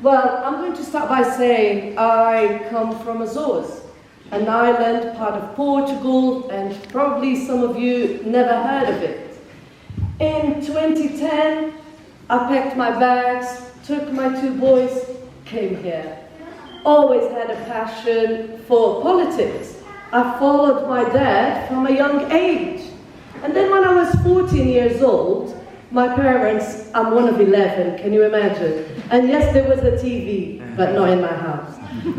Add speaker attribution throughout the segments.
Speaker 1: Well, I'm going to start by saying I come from Azores, an island, part of Portugal, and probably some of you never heard of it. In 2010, I packed my bags, took my 2 boys, came here. Always had a passion for politics. I followed my dad from a young age. And then when I was 14 years old, my parents, I'm one of 11, can you imagine? And yes, there was a TV, but not in my house.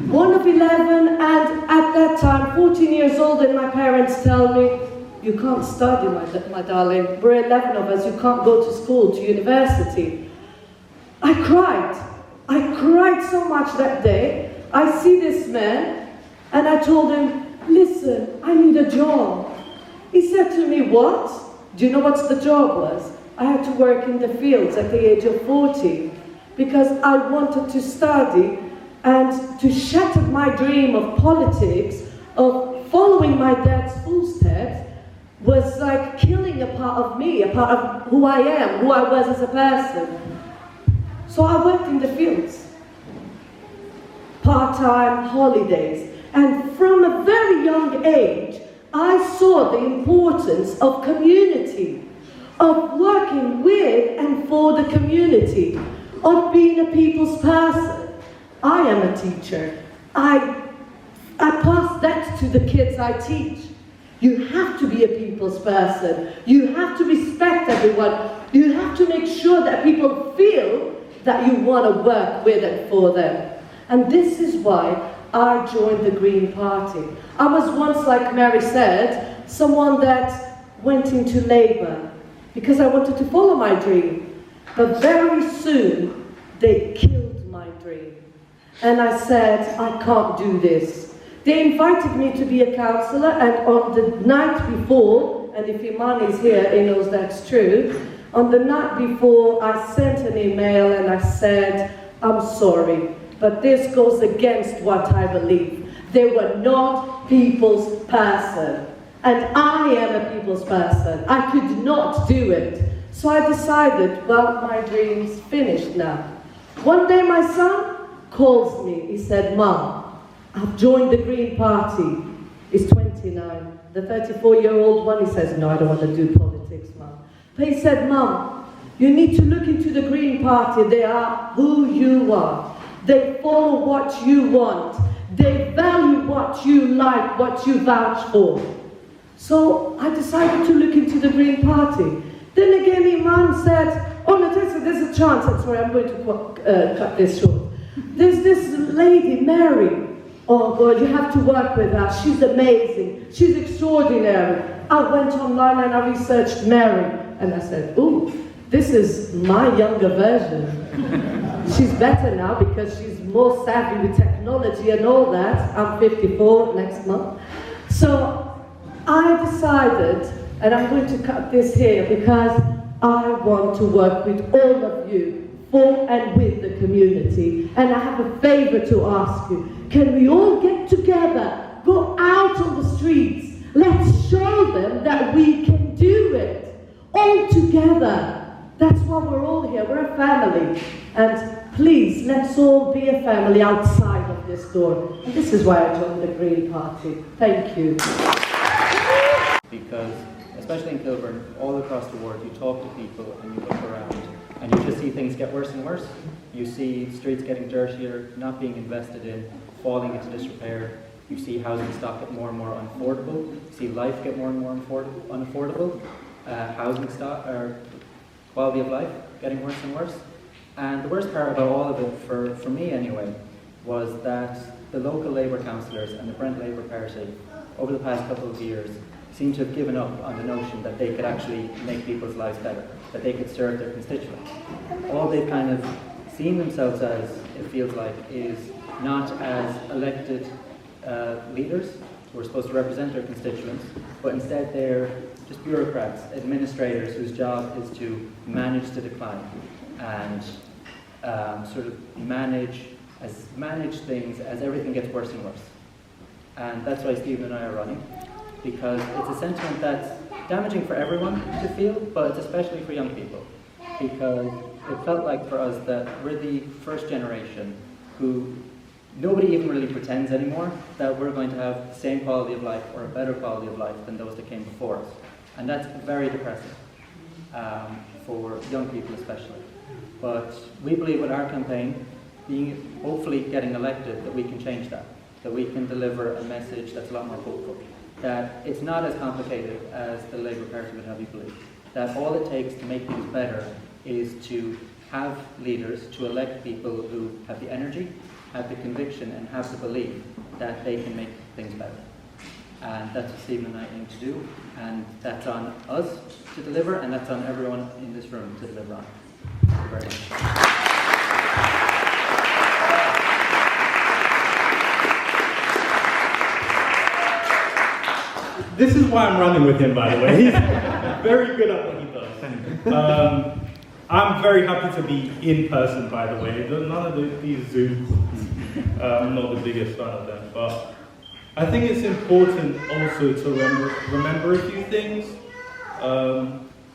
Speaker 1: One of 11, and at that time, 14 years old, and my parents tell me, you can't study, my darling. We're 11 of us, you can't go to school, to university. I cried. I cried so much that day. I see this man, and I told him, listen, I need a job. He said to me, what? Do you know what the job was? I had to work in the fields at the age of 40 because I wanted to study and to shatter my dream of politics, of following my dad's footsteps, was like killing a part of me, a part of who I am, who I was as a person. So I worked in the fields, part-time, holidays, and from a very young age, I saw the importance of community, of working with and for the community, of being a people's person. I am a teacher. I pass that to the kids I teach. You have to be a people's person. You have to respect everyone. You have to make sure that people feel that you want to work with and for them. And this is why I joined the Green Party. I was once, like Mary said, someone that went into Labour because I wanted to follow my dream. But very soon, they killed my dream. And I said, I can't do this. They invited me to be a councillor, and on the night before, and if Iman is here, he knows that's true, on the night before, I sent an email and I said, I'm sorry, but this goes against what I believe. They were not people's person. And I am a people's person. I could not do it. So I decided, well, my dream's finished now. One day my son calls me. He said, Mom, I've joined the Green Party. He's 29. The 34-year-old one, he says, no, I don't want to do politics, Mom. But he said, Mom, you need to look into the Green Party. They are who you are. They follow what you want. They value what you like, what you vouch for. So I decided to look into the Green Party. Then again, Iman said, oh, Natasha, there's a chance. I'm sorry, I'm going to cut this short. There's this lady, Mary. Oh, God, you have to work with her. She's amazing. She's extraordinary. I went online and I researched Mary. And I said, ooh, this is my younger version. She's better now because she's more savvy with technology and all that. I'm 54 next month. So I decided, and I'm going to cut this here because I want to work with all of you, for and with the community. And I have a favor to ask you. Can we all get together, go out on the streets, let's show them that we can do it, all together. That's why we're all here, we're a family. And please, let's all be a family outside of this door. And this is why I joined the Green Party. Thank you.
Speaker 2: Because, especially in Kilburn, all across the world, you talk to people and you look around and you just see things get worse and worse. You see streets getting dirtier, not being invested in, falling into disrepair. You see housing stock get more and more unaffordable. You see life get more and more unaffordable. Housing stock, or quality of life, getting worse and worse. And the worst part about all of it, for me anyway, was that the local Labour councillors and the Brent Labour Party, over the past couple of years, seem to have given up on the notion that they could actually make people's lives better, that they could serve their constituents. All they've kind of seen themselves as, it feels like, is not as elected leaders who are supposed to represent their constituents, but instead they're just bureaucrats, administrators whose job is to manage the decline and sort of manage things as everything gets worse and worse. And that's why Stephen and I are running, because it's a sentiment that's damaging for everyone to feel, but it's especially for young people. because it felt like for us that we're the first generation who nobody even really pretends anymore that we're going to have the same quality of life or a better quality of life than those that came before us. And that's very depressing, for young people especially. But we believe with our campaign, being hopefully getting elected, that we can change that we can deliver a message that's a lot more hopeful, that it's not as complicated as the Labour Party would have you believe, that all it takes to make things better is to have leaders, to elect people who have the energy, have the conviction, and have the belief that they can make things better. And that's what Stephen and I aim to do, and that's on us to deliver, and that's on everyone in this room to deliver on. Thank you very much.
Speaker 3: This is why I'm running with him, by the way. He's very good at what he does. I'm very happy to be in person, by the way. None of these Zooms, I'm not the biggest fan of them. But I think it's important also to remember a few things.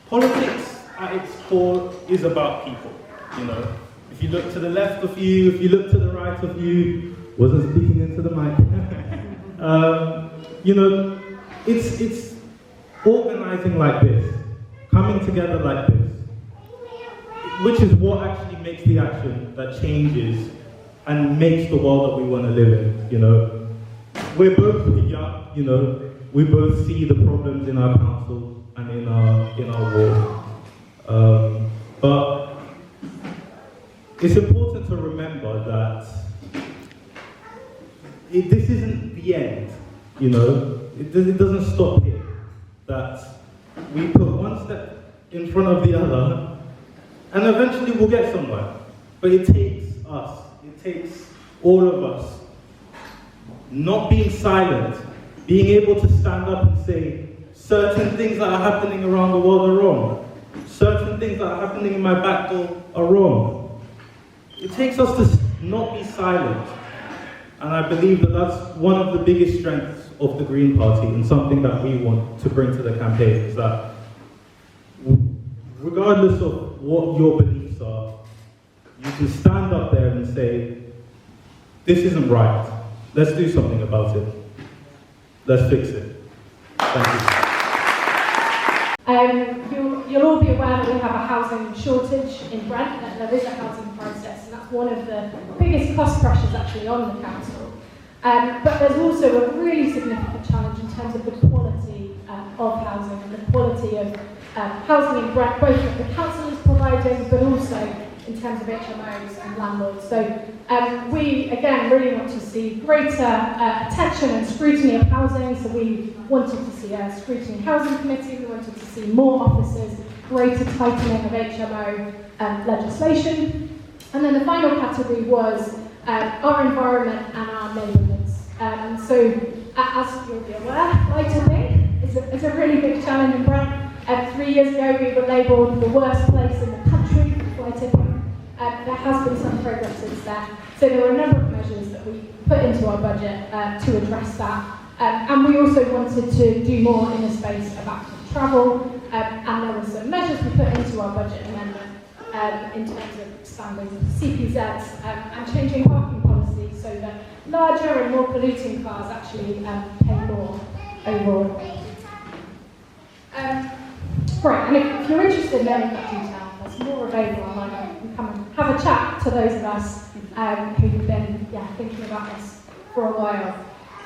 Speaker 3: Politics at its core is about people. You know, if you look to the left of you, if you look to the right of you, wasn't speaking into the mic. You know, it's organizing like this, coming together like this, which is what actually makes the action that changes and makes the world that we want to live in. You know, we're both young. You know, we both see the problems in our council and in our ward. But it's important to remember that this isn't the end. You know, it doesn't stop here. That we put one step in front of the other, and eventually we'll get somewhere. But it takes us. It takes all of us not being silent, being able to stand up and say, certain things that are happening around the world are wrong. Certain things that are happening in my back door are wrong. It takes us to not be silent. And I believe that that's one of the biggest strengths of the Green Party, and something that we want to bring to the campaign, is that regardless of what your beliefs are, you can stand up there and say, this isn't right. Let's do something about it. Let's fix it. Thank
Speaker 4: you. You'll all be aware that we have a housing shortage in Brent, that there is a housing crisis, and that's one of the biggest cost pressures actually on the council. But there's also a really significant challenge in terms of the quality of housing and the quality of housing in Brent, both that the council is providing, but also in terms of HMOs and landlords. So we, again, really want to see greater attention and scrutiny of housing. So we wanted to see a scrutiny housing committee, we wanted to see more officers, greater tightening of HMO legislation. And then the final category was our environment and our neighbourhoods. So as you'll be aware, lighting is a really big challenge in Brent. 3 years ago we were labelled the worst place in the country for fly tipping. There has been some progress since then. So there were a number of measures that we put into our budget to address that. And we also wanted to do more in the space of active travel. And there were some measures we put into our budget amendment in terms of expanding CPZs and changing parking policies so that larger and more polluting cars actually pay more overall. Right, and if you're interested in knowing that detail, there's more available online. You can come and have a chat to those of us who've been thinking about this for a while.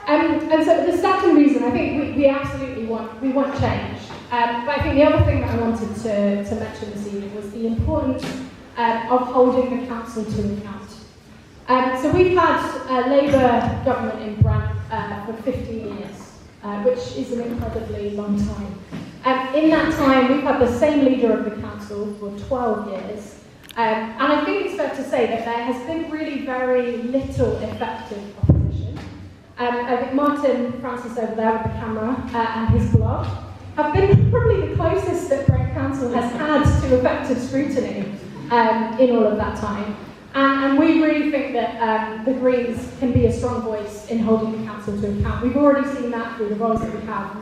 Speaker 4: And so the second reason, I think we absolutely want change. But I think the other thing that I wanted to mention this evening was the importance of holding the council to account. So we've had a Labour government in Brent for 15 years, which is an incredibly long time. In that time, we've had the same leader of the council for 12 years. And I think it's fair to say that there has been really very little effective opposition. I think Martin Francis over there with the camera and his blog have been probably the closest that Brent Council has had to effective scrutiny in all of that time. And we really think that the Greens can be a strong voice in holding the council to account. We've already seen that through the roles that we have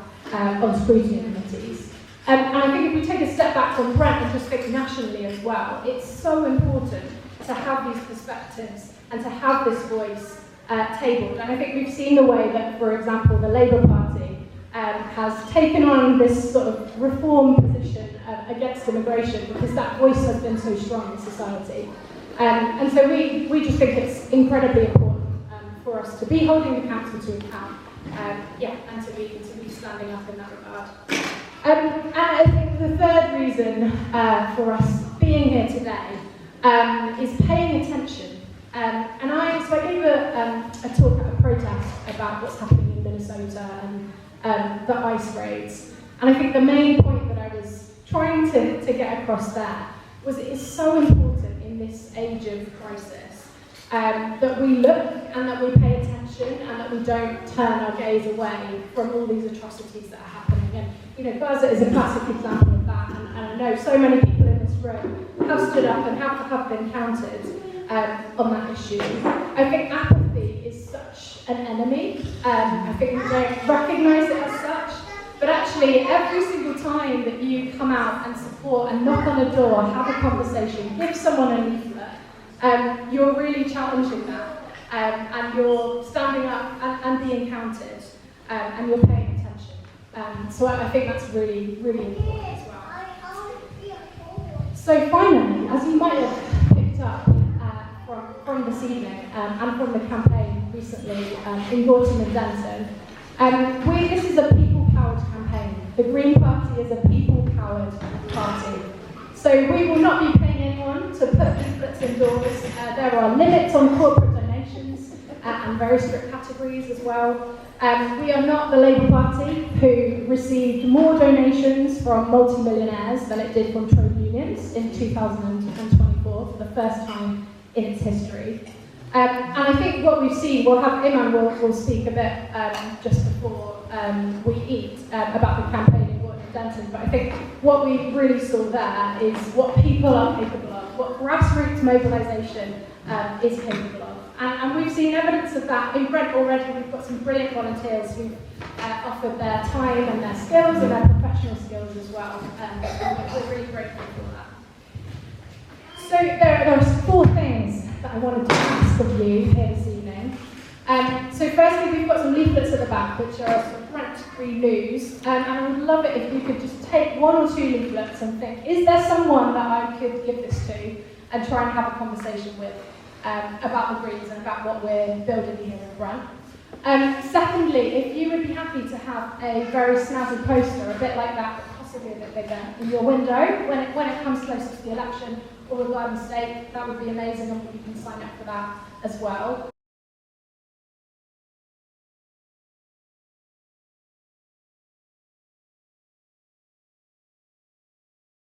Speaker 4: on scrutiny committees. And I think if we take a step back from Brent and just think nationally as well, it's so important to have these perspectives and to have this voice tabled. And I think we've seen the way that, for example, the Labour Party has taken on this sort of reform position against immigration because that voice has been so strong in society. And so we just think it's incredibly important for us to be holding the council to account, and to be standing up in that regard. And I think the third reason for us being here today is paying attention. And so I gave a talk at a protest about what's happening in Minnesota and the ICE raids. And I think the main point that I was trying to get across there was it is so important in this age of crisis that we look and that we pay attention and that we don't turn our gaze away from all these atrocities that are happening. And Gaza is a classic example of that, and I know so many people in this room have stood up and have been counted on that issue. I think apathy is such an enemy. I think we don't recognise it as such, but actually every single time that you come out and support and knock on a door, have a conversation, give someone a leaflet, you're really challenging that, and you're standing up and being counted, and you're paying attention. So I think that's really, really important as well. So finally, as you might have picked up from this evening and from the campaign recently in Gorton and Denton, this is a people-powered campaign. The Green Party is a people-powered party. So we will not be paying anyone to put leaflets indoors. There are limits on corporate donations and very strict categories as well. We are not the Labour Party, who received more donations from multi-millionaires than it did from trade unions in 2024 for the first time in its history. And I think what we've seen, we'll have Iman will speak a bit just before we eat about the campaign in Gorton and Denton, but I think what we really saw there is what people are capable of, what grassroots mobilisation is capable of. And we've seen evidence of that in Brent already. We've got some brilliant volunteers who've offered their time and their skills and their professional skills as well. And we're really grateful for that. So there are 4 things that I wanted to ask of you here this evening. So firstly, we've got some leaflets at the back, which are sort of Brent Green News. And I would love it if you could just take 1 or 2 leaflets and think, is there someone that I could give this to and try and have a conversation with about the Greens and about what we're building here in Brent. Secondly, if you would be happy to have a very snazzy poster, a bit like that, but possibly a bit bigger, in your window when it comes closer to the election or a garden state, that would be amazing, and you can sign up for that as well.